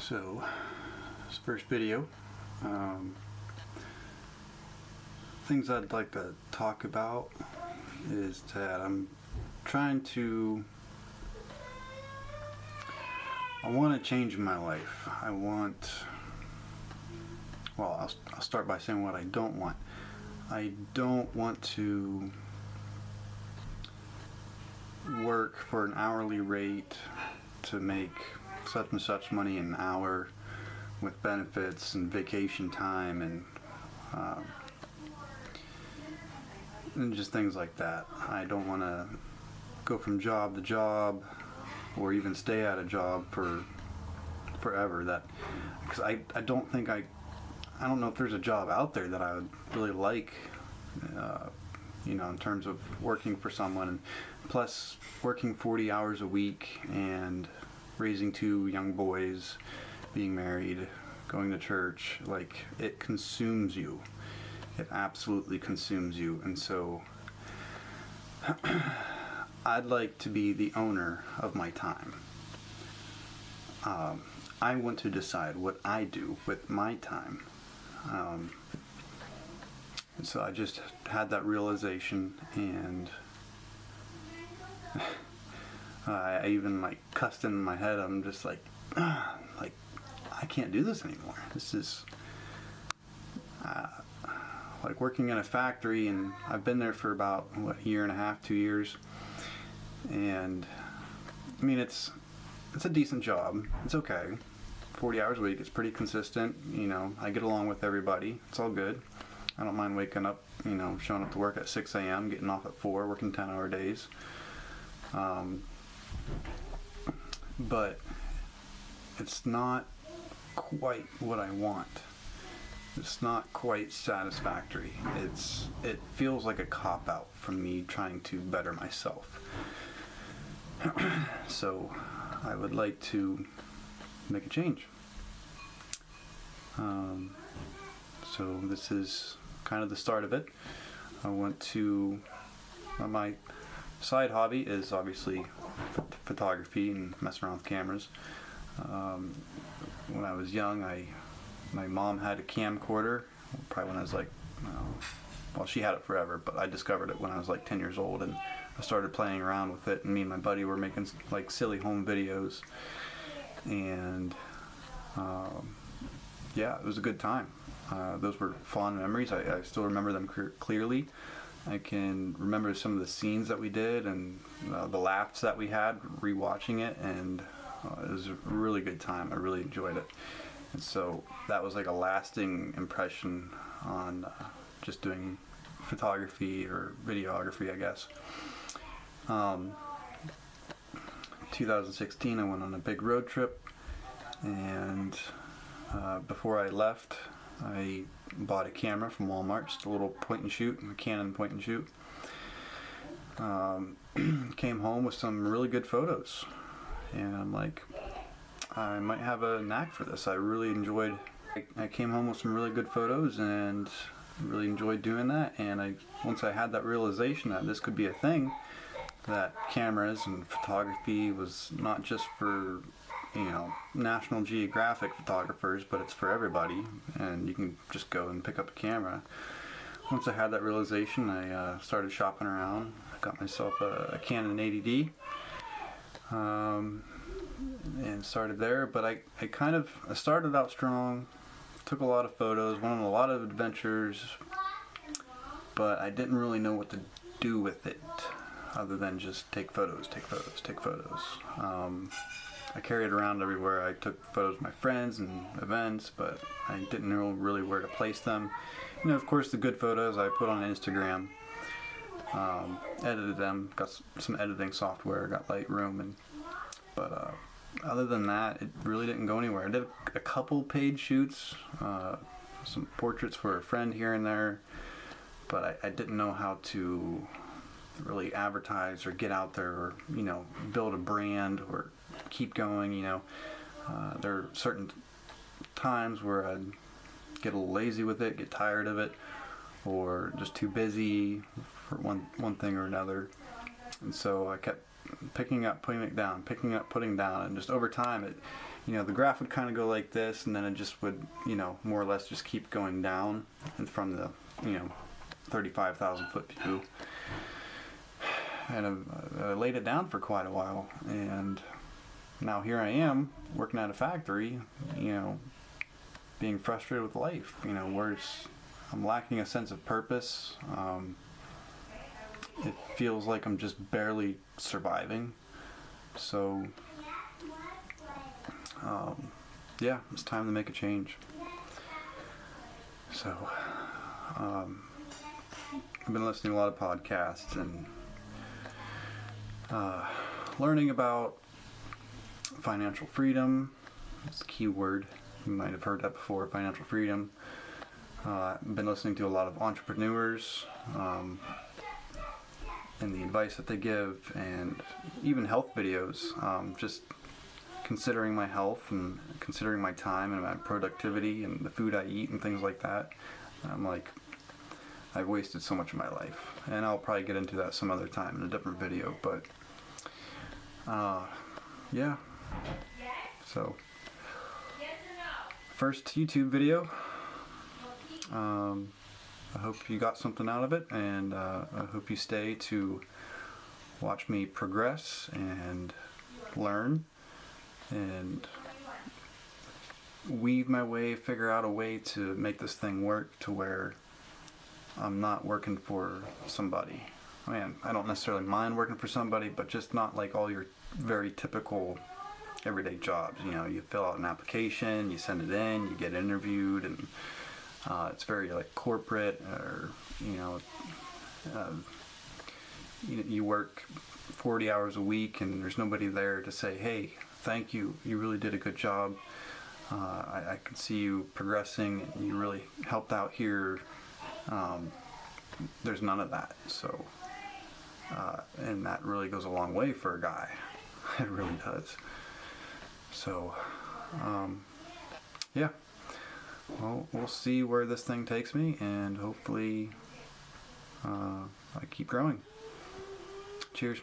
So, this first video, things I'd like to talk about is that I want to change my life. Well, I'll start by saying what I don't want. I don't want to work for an hourly rate to make such and such money an hour with benefits and vacation time and just things like that. I don't want to go from job to job or even stay at a job for forever. Because I don't know if there's a job out there that I would really like, in terms of working for someone, and plus working 40 hours a week and raising two young boys, being married, going to church. Like, it consumes you. It absolutely consumes you. And so I'd like to be the owner of my time. I want to decide what I do with my time. And so I just had that realization, and I even cussed in my head. I'm just like I can't do this anymore. This is like working in a factory, and I've been there for about a year and a half, 2 years, and I mean it's a decent job. It's okay. 40 hours a week. It's pretty consistent. I get along with everybody. It's all good. I don't mind waking up, showing up to work at 6 a.m., getting off at 4, working 10-hour days. But it's not quite what I want. It's not quite satisfactory. It feels like a cop-out from me trying to better myself. So I would like to make a change. So this is kind of the start of it. I want to, my side hobby is obviously photography and messing around with cameras. When I was young, my mom had a camcorder, probably when I was she had it forever, but I discovered it when I was 10 years old, and I started playing around with it, and me and my buddy were making silly home videos, and it was a good time. Those were fond memories. I still remember them clearly. I can remember some of the scenes that we did and the laughs that we had rewatching it, and it was a really good time. I really enjoyed it. And so that was a lasting impression on just doing photography or videography, I guess. 2016, I went on a big road trip, and before I left, I bought a camera from Walmart, just a little point and shoot, a Canon point and shoot. Came home with some really good photos, and I'm like, I might have a knack for this. I really enjoyed. I came home with some really good photos and really enjoyed doing that. And once I had that realization that this could be a thing, that cameras and photography was not just for National Geographic photographers, but it's for everybody, and you can just go and pick up a camera. Once I had that realization, I started shopping around. I got myself a Canon 80D, and started there. But I started out strong, took a lot of photos, went on a lot of adventures, but I didn't really know what to do with it other than just take photos. I carried it around everywhere. I took photos of my friends and events, but I didn't know really where to place them. Of course, the good photos I put on Instagram, edited them, got some editing software, got Lightroom, but other than that, it really didn't go anywhere. I did a couple paid shoots, some portraits for a friend here and there, but I didn't know how to really advertise or get out there or build a brand or keep going. There are certain times where I'd get a little lazy with it, get tired of it, or just too busy for one thing or another. And so I kept picking up, putting down, and just over time it the graph would kind of go like this, and then it just would, more or less just keep going down, and from the, 35,000 foot view. And I laid it down for quite a while, and now here I am working at a factory, being frustrated with life, where I'm lacking a sense of purpose. It feels like I'm just barely surviving. So, yeah, it's time to make a change. So, I've been listening to a lot of podcasts and learning about financial freedom. It's the key word. You might have heard that before, financial freedom. I've been listening to a lot of entrepreneurs and the advice that they give, and even health videos. Just considering my health and considering my time and my productivity and the food I eat and things like that. I'm like, I've wasted so much of my life, and I'll probably get into that some other time in a different video, but yeah. So, first YouTube video. I hope you got something out of it, and I hope you stay to watch me progress and learn and weave my way, figure out a way to make this thing work to where I'm not working for somebody. I don't necessarily mind working for somebody, but just not like all your very typical everyday jobs. You fill out an application, you send it in, you get interviewed, and it's very like corporate, or you work 40 hours a week and there's nobody there to say, hey, thank you, you really did a good job. I can see you progressing and you really helped out here. There's none of that. So, and that really goes a long way for a guy. It really does. So, yeah. Well, we'll see where this thing takes me, and hopefully I keep growing. Cheers.